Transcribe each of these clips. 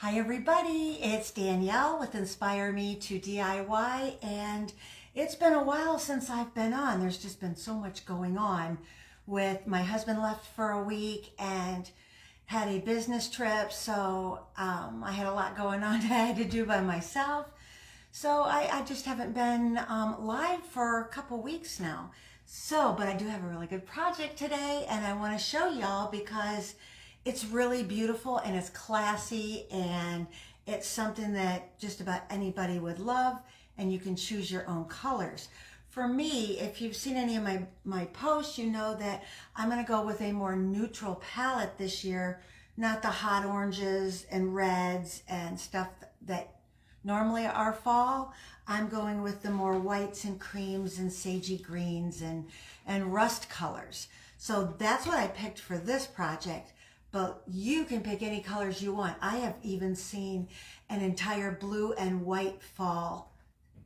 Hi everybody, it's Danielle with Inspire Me to DIY, and it's been a while since I've been on. There's just been so much going on with my husband left for a week and had a business trip, so I had a lot going on that I had to do by myself. So I just haven't been live for a couple weeks now. But I do have a really good project today, and I want to show y'all because it's really beautiful and it's classy, and it's something that just about anybody would love, and you can choose your own colors. For me, if you've seen any of my posts, you know that I'm going to go with a more neutral palette this year, not the hot oranges and reds and stuff that normally are fall. I'm going with the more whites and creams and sagey greens and rust colors. So that's what I picked for this project. But you can pick any colors you want. I have even seen an entire blue and white fall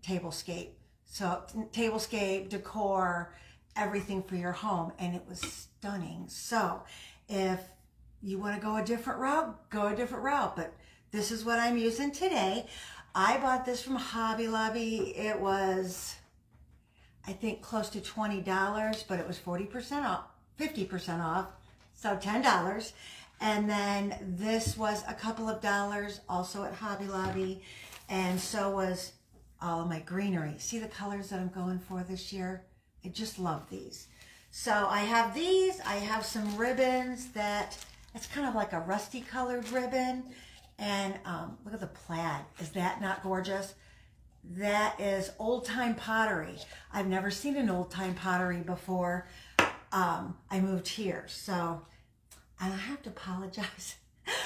tablescape. So tablescape, decor, everything for your home, and it was stunning. So if you want to go a different route, go a different route. But this is what I'm using today. I bought this from Hobby Lobby. It was, I think, close to $20, but it was 40% off, 50% off. So $10. And then this was a couple of dollars also at Hobby Lobby. And so was all of my greenery. See the colors that I'm going for this year? I just love these. So I have these. I have some ribbons that, it's kind of like a rusty colored ribbon. And look at the plaid. Is that not gorgeous? That is old time pottery. I've never seen an old time pottery before. I moved here, so, and I have to apologize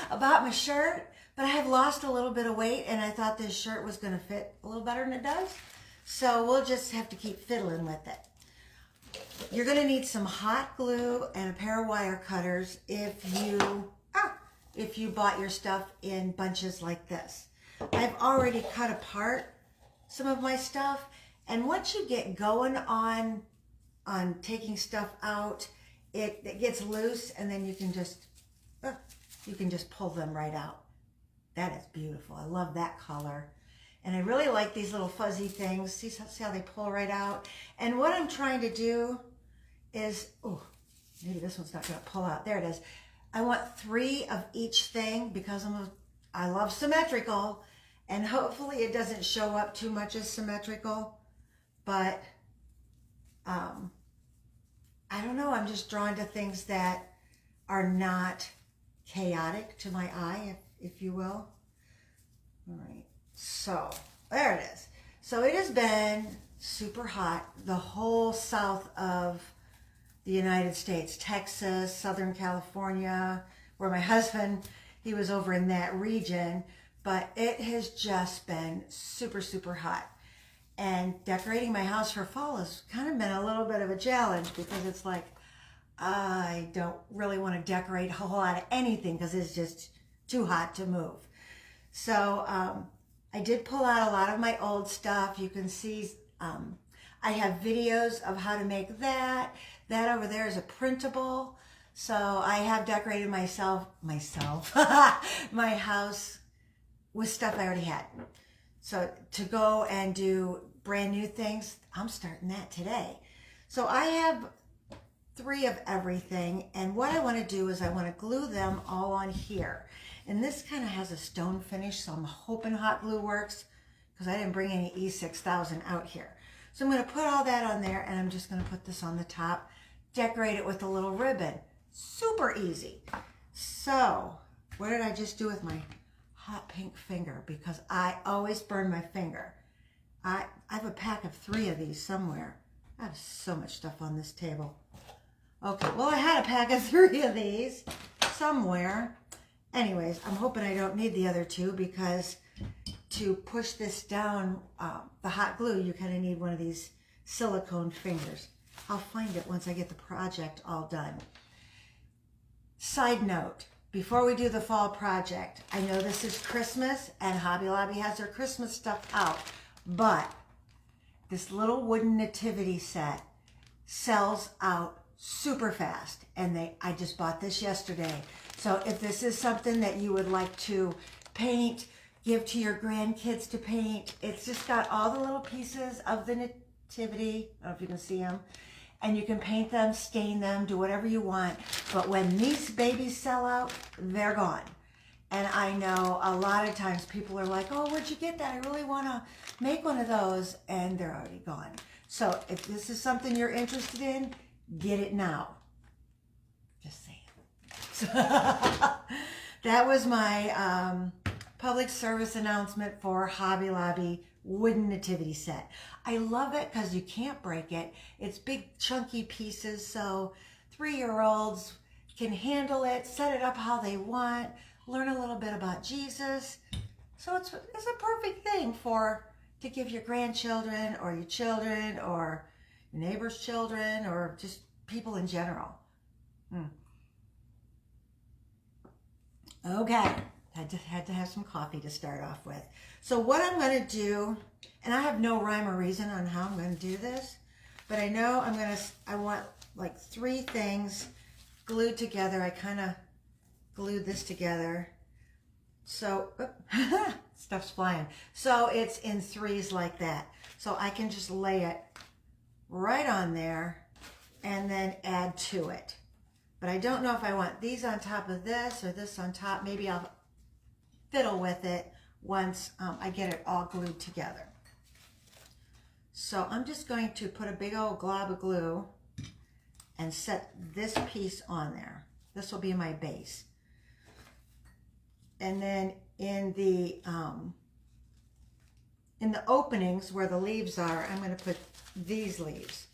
about my shirt, but I have lost a little bit of weight, and I thought this shirt was going to fit a little better than it does, so we'll just have to keep fiddling with it. You're going to need some hot glue and a pair of wire cutters if you bought your stuff in bunches like this. I've already cut apart some of my stuff, and once you get going on taking stuff out, it gets loose, and then you can just pull them right out. That is beautiful. I love that color. And I really like these little fuzzy things. See how they pull right out? And what I'm trying to do is, oh, maybe this one's not going to pull out. There it is. I want 3 of each thing because I love symmetrical, and hopefully it doesn't show up too much as symmetrical, but I don't know, I'm just drawn to things that are not chaotic to my eye, if you will. All right, so there it is. So it has been super hot, the whole south of the United States, Texas, Southern California, where my husband, he was over in that region, but it has just been super, super hot. And decorating my house for fall has kind of been a little bit of a challenge because it's like, I don't really want to decorate a whole lot of anything because it's just too hot to move. So I did pull out a lot of my old stuff. You can see I have videos of how to make that. That over there is a printable. So I have decorated my house with stuff I already had. So to go and do brand new things, I'm starting that today. So I have 3 of everything, and what I want to do is I want to glue them all on here. And this kind of has a stone finish, so I'm hoping hot glue works because I didn't bring any E6000 out here. So I'm going to put all that on there, and I'm just going to put this on the top, decorate it with a little ribbon. Super easy. So what did I just do with my hot pink finger? Because I always burn my finger. I have a pack of 3 of these somewhere. I have so much stuff on this table. Okay, well, I had a pack of 3 of these somewhere. Anyways, I'm hoping I don't need the other 2 because to push this down, the hot glue, you kind of need one of these silicone fingers. I'll find it once I get the project all done. Side note, before we do the fall project, I know this is Christmas and Hobby Lobby has their Christmas stuff out, but this little wooden nativity set sells out super fast, and I just bought this yesterday. So if this is something that you would like to paint, give to your grandkids to paint. It's just got all the little pieces of the nativity. I don't know if you can see them. And you can paint them, stain them, do whatever you want. But when these babies sell out, they're gone. And I know a lot of times people are like, oh, where'd you get that? I really want to make one of those. And they're already gone. So if this is something you're interested in, get it now. Just saying. That was my public service announcement for Hobby Lobby wooden nativity set. I love it because you can't break it. It's big chunky pieces, so 3-year-olds can handle it, set it up how they want, learn a little bit about Jesus. So it's a perfect thing to give your grandchildren or your children or your neighbor's children or just people in general. Okay, I just had to have some coffee to start off with. So what I'm going to do, and I have no rhyme or reason on how I'm going to do this, but I know I want like 3 things glued together. I kind of glued this together. So, stuff's flying. So it's in 3s like that. So I can just lay it right on there and then add to it. But I don't know if I want these on top of this or this on top. Maybe I'll fiddle with it once I get it all glued together. So I'm just going to put a big old glob of glue and set this piece on there. This will be my base. And then in the openings where the leaves are, I'm going to put these leaves.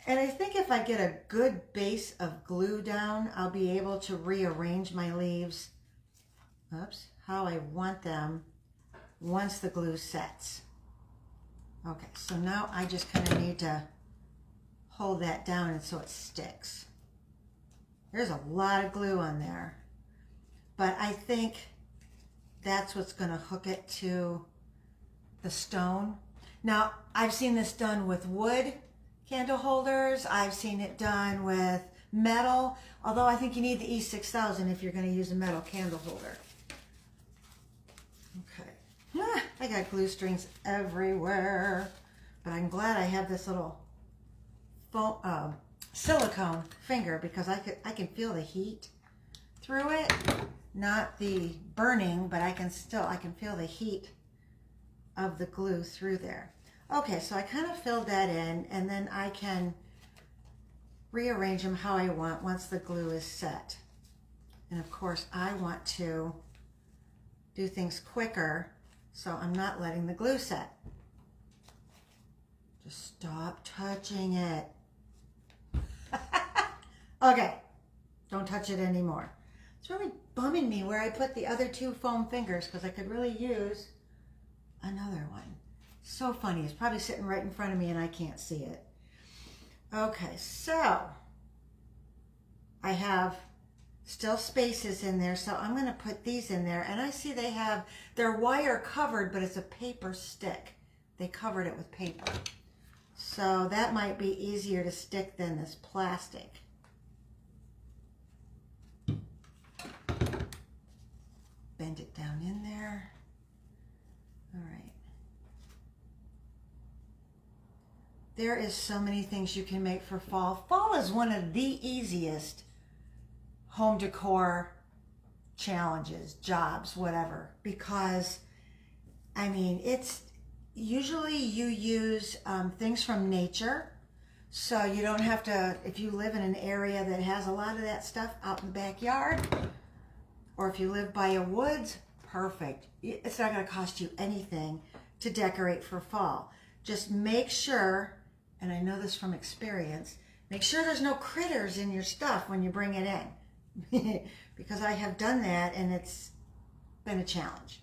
And I think if I get a good base of glue down, I'll be able to rearrange my leaves, how I want them once the glue sets. Okay, so now I just kind of need to hold that down and so it sticks. There's a lot of glue on there, but I think that's what's going to hook it to the stone. Now, I've seen this done with wood candle holders. I've seen it done with metal, although I think you need the E6000 if you're going to use a metal candle holder. Okay. I got glue strings everywhere, but I'm glad I have this little silicone finger because I can feel the heat through it. Not the burning, but I can feel the heat of the glue through there. Okay, so I kind of filled that in, and then I can rearrange them how I want once the glue is set. And of course, I want to do things quicker, so I'm not letting the glue set. Just stop touching it. Okay, don't touch it anymore. It's really bumming me where I put the other 2 foam fingers because I could really use another one. So funny. It's probably sitting right in front of me and I can't see it. Okay, so I have still spaces in there, so I'm going to put these in there. And I see they're wire covered, but it's a paper stick. They covered it with paper. So that might be easier to stick than this plastic. Bend it down in there. All right. There is so many things you can make for fall. Fall is one of the easiest home decor challenges, jobs, whatever, because I mean, it's usually you use things from nature, so you don't have to, if you live in an area that has a lot of that stuff out in the backyard, or if you live by a woods, perfect. It's not going to cost you anything to decorate for fall. Just make sure, and I know this from experience, make sure there's no critters in your stuff when you bring it in. Because I have done that and it's been a challenge,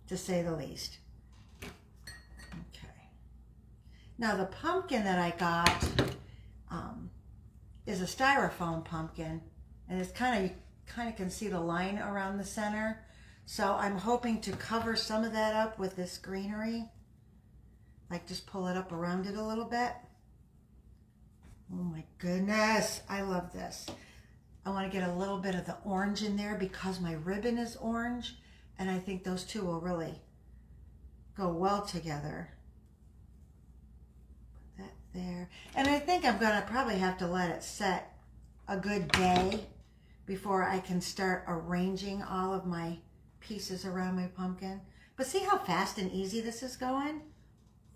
to say the least. Okay. Now the pumpkin that I got is a styrofoam pumpkin, and it's kind of can see the line around the center. So I'm hoping to cover some of that up with this greenery. Like just pull it up around it a little bit. Oh my goodness, I love this. I want to get a little bit of the orange in there because my ribbon is orange, And I think those two will really go well together. Put that there. And I think I'm gonna probably have to let it set a good day before I can start arranging all of my pieces around my pumpkin. But see how fast and easy this is going?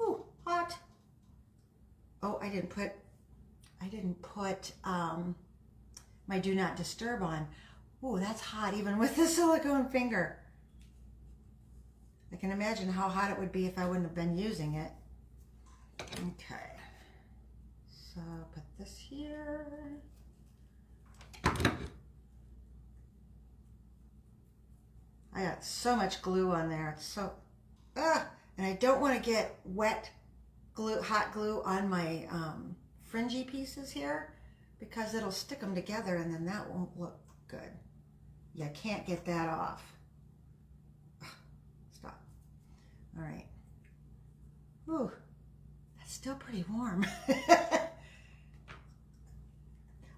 Ooh, hot. Oh, I didn't put my do not disturb on. Ooh, that's hot even with the silicone finger. I can imagine how hot it would be if I wouldn't have been using it. Okay, so put this here. I got so much glue on there. It's so, and I don't want to get wet glue, hot glue on my fringy pieces here because it'll stick them together and then that won't look good. You can't get that off. Stop. All right. Ooh, that's still pretty warm.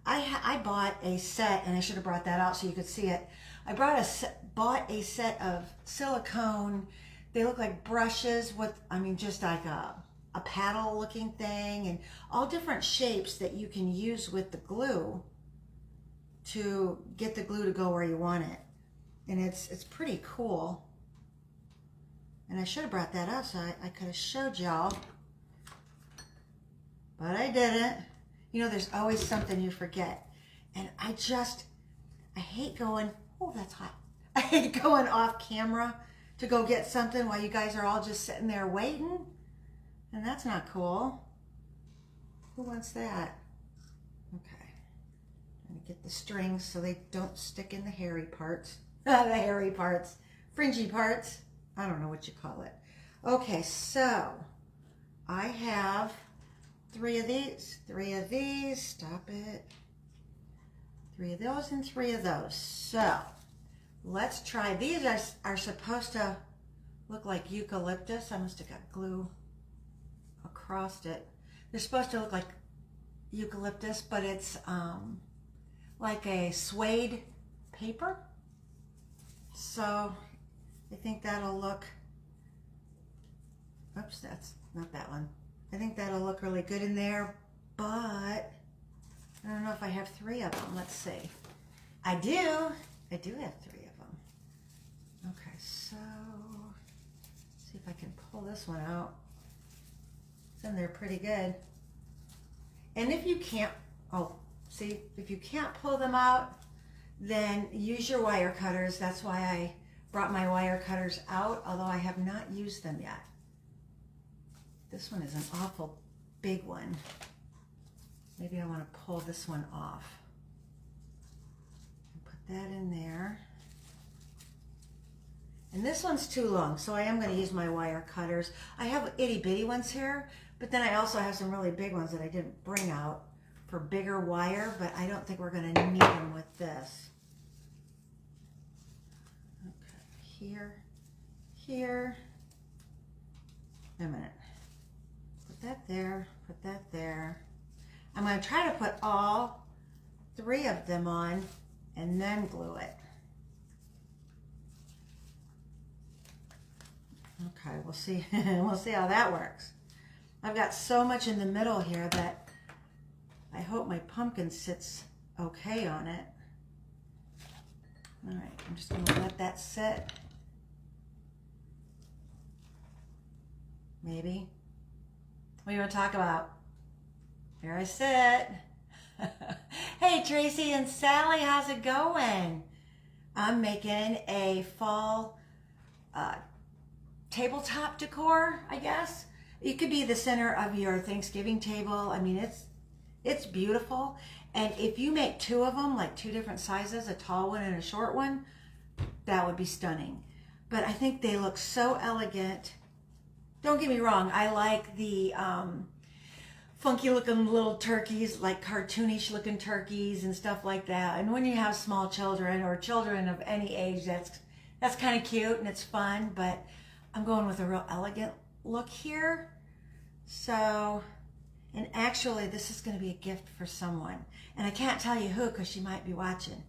I bought a set, and I should have brought that out so you could see it. I bought a set of silicone. They look like brushes with, I mean, just like a paddle looking thing, and all different shapes that you can use with the glue to get the glue to go where you want it. And it's pretty cool. And I should have brought that out so I could have showed y'all, but I didn't. You know, there's always something you forget. And I hate going, oh, that's hot. I hate going off camera to go get something while you guys are all just sitting there waiting. And that's not cool. Who wants that? Okay. I'm going to get the strings so they don't stick in the hairy parts. The hairy parts. Fringy parts. I don't know what you call it. Okay, so I have 3 of these, stop it. 3 of those and 3 of those. So let's try. These are supposed to look like eucalyptus. I must have got glue across it. They're supposed to look like eucalyptus, but it's like a suede paper. So I think that'll look, oops, that's not that one. I think that'll look really good in there, but I don't know if I have 3 of them. Let's see. I do have 3 of them. Okay, so let's see if I can pull this one out. It's in there pretty good. And if you can't, if you can't pull them out, then use your wire cutters. That's why I brought my wire cutters out, although I have not used them yet. This one is an awful big one. Maybe I want to pull this one off. Put that in there. And this one's too long, so I am going to use my wire cutters. I have itty bitty ones here, but then I also have some really big ones that I didn't bring out for bigger wire, but I don't think we're going to need them with this. Okay, here. Wait a minute. Put that there, put that there. I'm going to try to put all 3 of them on and then glue it. Okay, we'll see. We'll see how that works. I've got so much in the middle here that I hope my pumpkin sits okay on it. All right, I'm just going to let that sit. Maybe. What do you want to talk about? Here I sit. Hey, Tracy and Sally, how's it going? I'm making a fall tabletop decor, I guess. It could be the center of your Thanksgiving table. I mean, it's beautiful. And if you make 2 of them, like 2 different sizes, a tall one and a short one, that would be stunning. But I think they look so elegant. Don't get me wrong, I like the funky looking little turkeys, like cartoonish looking turkeys and stuff like that. And when you have small children or children of any age, that's kind of cute and it's fun, but I'm going with a real elegant look here. So, and actually this is going to be a gift for someone. And I can't tell you who because she might be watching.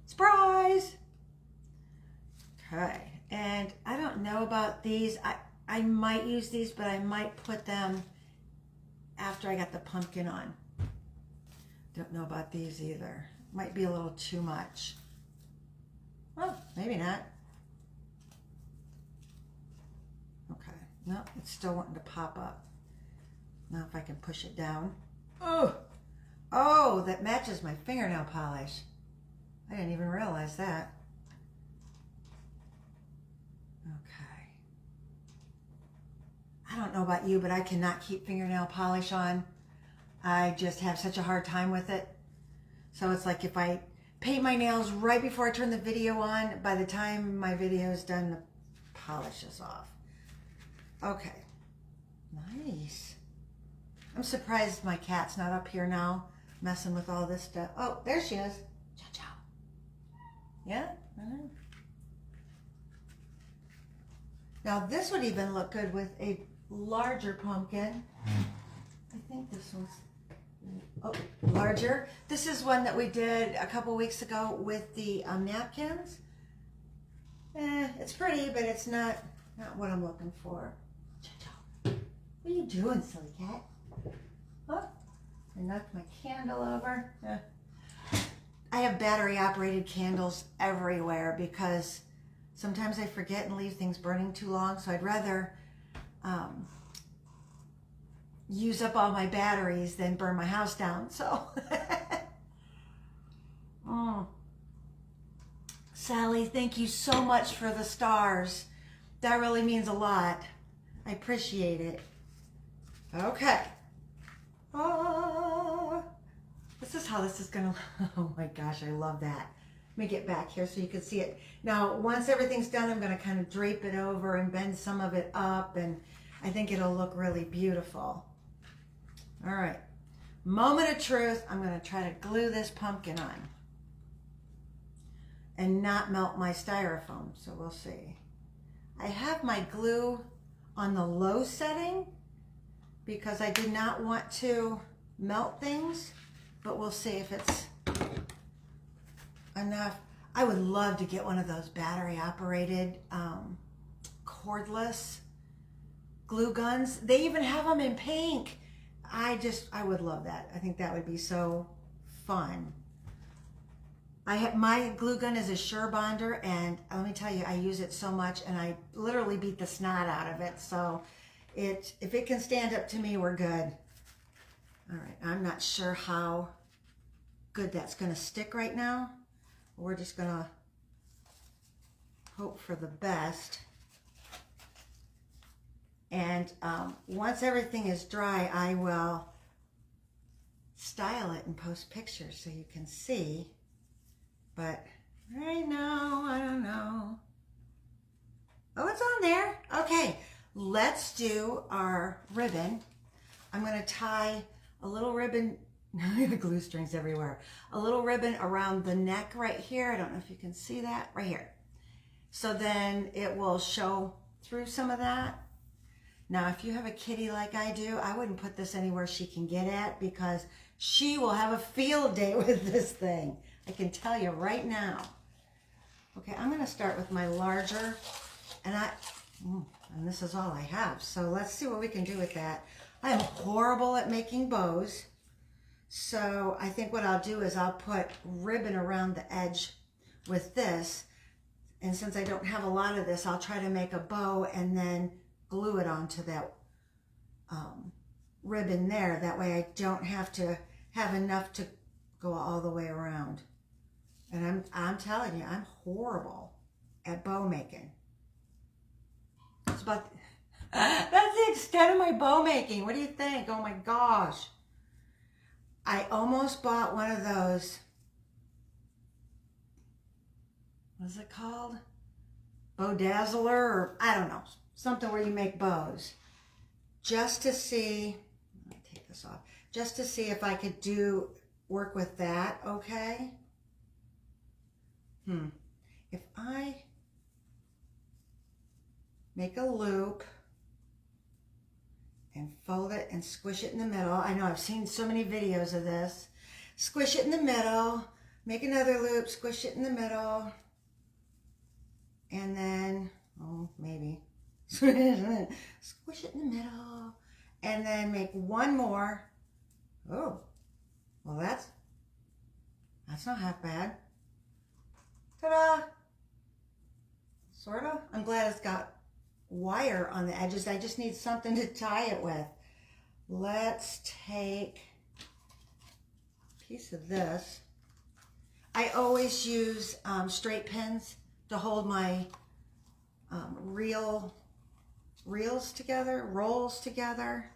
Surprise! Okay, and I don't know about these. I might use these, but I might put them after I got the pumpkin on. Don't know about these either. Might be a little too much. Well, maybe not. Okay, no, it's still wanting to pop up. Now if I can push it down. Oh, oh, that matches my fingernail polish. I didn't even realize that. Okay. I don't know about you, but I cannot keep fingernail polish on. I just have such a hard time with it. So it's like if I paint my nails right before I turn the video on, by the time my video is done, the polish is off. Okay. Nice. I'm surprised my cat's not up here now messing with all this stuff. Oh, there she is. Ciao, ciao. Yeah? Now this would even look good with a larger pumpkin. I think this one's larger. This is one that we did a couple weeks ago with the napkins. It's pretty, but it's not what I'm looking for. What are you doing, silly cat? Oh, I knocked my candle over. I have battery operated candles everywhere because sometimes I forget and leave things burning too long, so I'd rather use up all my batteries than burn my house down. So Sally, thank you so much for the stars. That really means a lot. I appreciate it. Okay. This is how this is gonna, oh my gosh, I love that. Let me get back here so you can see it. Now, once everything's done, I'm gonna kind of drape it over and bend some of it up, and I think it'll look really beautiful. All right, moment of truth. I'm gonna try to glue this pumpkin on and not melt my styrofoam, so we'll see. I have my glue on the low setting because I did not want to melt things, but we'll see if it's enough. I would love to get one of those battery operated cordless glue guns. They even have them in pink. I would love that. I think that would be so fun. My glue gun is a Sure Bonder, and let me tell you, I use it so much, and I literally beat the snot out of it. So if it can stand up to me, we're good. All right, I'm not sure how good that's gonna stick right now. We're just gonna hope for the best. And once everything is dry, I will style it and post pictures so you can see. But right now, I don't know. Oh, it's on there. Okay, let's do our ribbon. I'm gonna tie a little ribbon, the glue strings everywhere, a little ribbon around the neck right here. I don't know if you can see that, right here. So then it will show through some of that. Now, if you have a kitty like I do, I wouldn't put this anywhere she can get at because she will have a field day with this thing. I can tell you right now. Okay, I'm gonna start with my larger, and this is all I have. So let's see what we can do with that. I am horrible at making bows. So I think what I'll do is I'll put ribbon around the edge with this. And since I don't have a lot of this, I'll try to make a bow and then glue it onto that ribbon there. That way I don't have to have enough to go all the way around. And I'm telling you, I'm horrible at bow making. It's about, that's the extent of my bow making. What do you think? Oh my gosh. I almost bought one of those, what is it called? Bow Dazzler, or I don't know, something where you make bows. Just to see, let me take this off, just to see if I could work with that, okay? If I make a loop and fold it and squish it in the middle. I know I've seen so many videos of this. Squish it in the middle, make another loop, squish it in the middle, and then Squish it in the middle. And then make one more. Oh, well that's not half bad. Ta-da! Sort of. I'm glad it's got wire on the edges. I just need something to tie it with. Let's take a piece of this. I always use straight pins to hold my rolls together,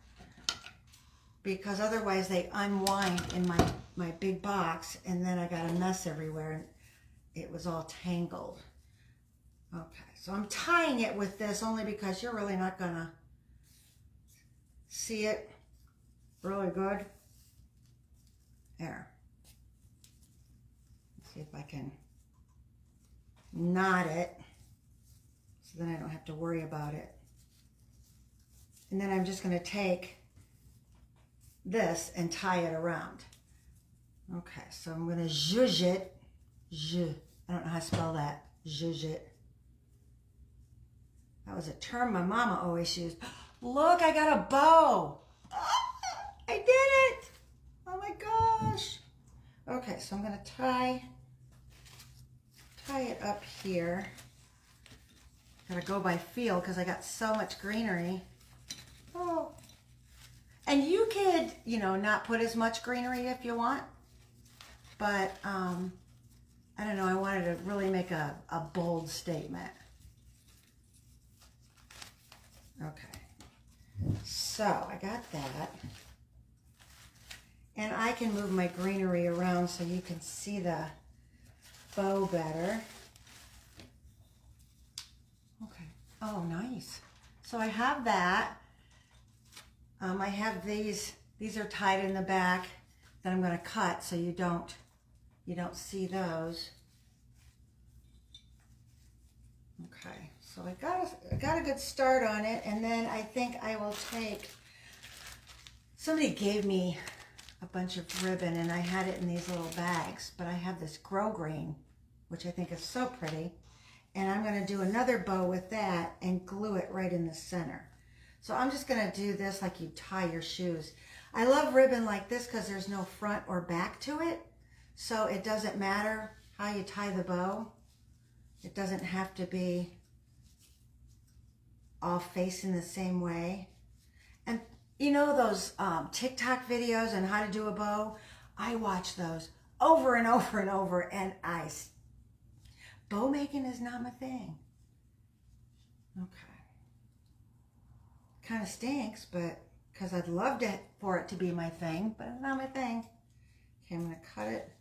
because otherwise they unwind in my big box, and then I got a mess everywhere and it was all tangled. Okay, so I'm tying it with this only because you're really not gonna see it really good. There. Let's see if I can knot it so then I don't have to worry about it. And then I'm just gonna take this and tie it around. Okay, so I'm gonna zhuzh it. I don't know how to spell that. Zhuzh it. That was a term my mama always used. Look, I got a bow. I did it. Oh my gosh. Okay, so I'm gonna tie it up here. Gotta go by feel because I got so much greenery. Oh. And you could, you know, not put as much greenery if you want, but I don't know, I wanted to really make a bold statement. Okay, so I got that. And I can move my greenery around so you can see the bow better. Okay, oh nice. So I have that. I have these are tied in the back that I'm going to cut so you don't see those. Okay, so I got a good start on it, and then I think I will take, somebody gave me a bunch of ribbon and I had it in these little bags, but I have this grow green, which I think is so pretty, and I'm going to do another bow with that and glue it right in the center. So I'm just going to do this like you tie your shoes. I love ribbon like this because there's no front or back to it. So it doesn't matter how you tie the bow. It doesn't have to be all facing the same way. And you know those TikTok videos on how to do a bow? I watch those over and over and over, and bow making is not my thing. Okay. Kind of stinks, but because I'd love for it to be my thing, but it's not my thing. Okay, I'm going to cut it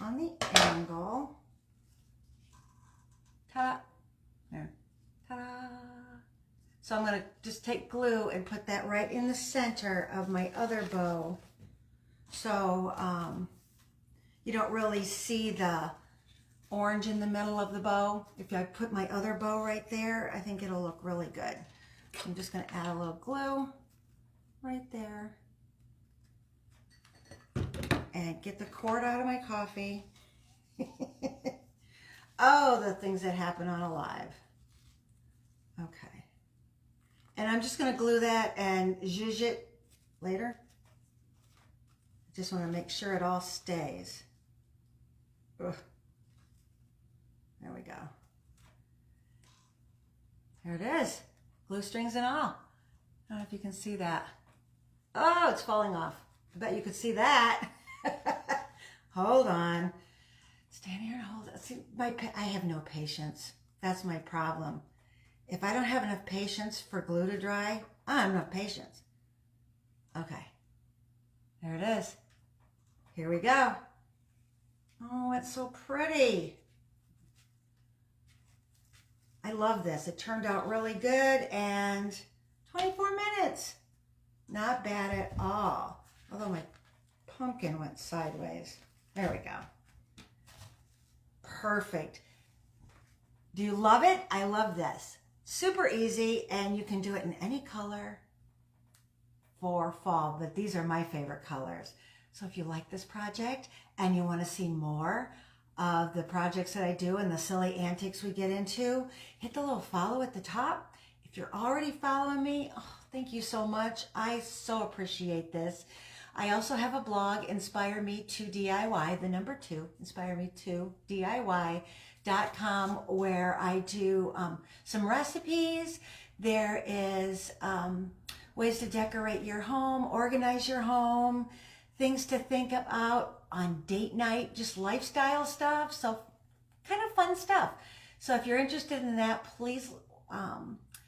on the angle. Ta-da! There. Ta-da! So I'm going to just take glue and put that right in the center of my other bow. So you don't really see the orange in the middle of the bow. If I put my other bow right there, I think it'll look really good. I'm just going to add a little glue right there and get the cord out of my coffee. Oh, the things that happen on a live. Okay. And I'm just going to glue that and zhuzh it later. I just want to make sure it all stays. Ugh. There we go. There it is. Glue strings and all. I don't know if you can see that. Oh, it's falling off. I bet you could see that. Hold on. Stand here and hold it. See, I have no patience. That's my problem. If I don't have enough patience for glue to dry, I don't have enough patience. Okay. There it is. Here we go. Oh, it's so pretty. I love this. It turned out really good, and 24 minutes. Not bad at all. Although my pumpkin went sideways. There we go. Perfect. Do you love it? I love this. Super easy, and you can do it in any color for fall, but these are my favorite colors. So if you like this project and you want to see more of the projects that I do and the silly antics we get into, hit the little follow at the top. If you're already following me, oh, thank you so much. I so appreciate this. I also have a blog, Inspire Me to DIY, the number 2, Inspire Me to DIY.com, where I do some recipes. There is ways to decorate your home, organize your home, things to think about on date night, just lifestyle stuff. So kind of fun stuff. So if you're interested in that, please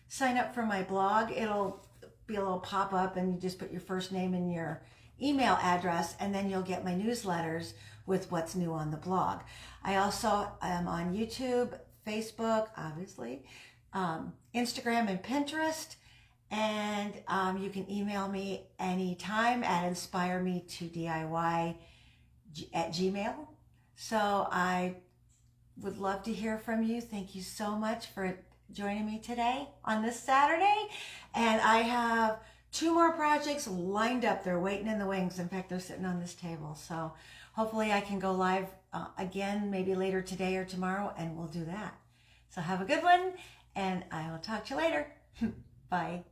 sign up for my blog. It'll be a little pop-up and you just put your first name and your email address, and then you'll get my newsletters with what's new on the blog. I also am on YouTube, Facebook, obviously, Instagram and Pinterest, and you can email me anytime at inspireme2diy@gmail. So I would love to hear from you. Thank you so much for joining me today on this Saturday. And I have 2 more projects lined up. They're waiting in the wings. In fact, they're sitting on this table. So hopefully I can go live again, maybe later today or tomorrow, and we'll do that. So have a good one, and I will talk to you later. Bye.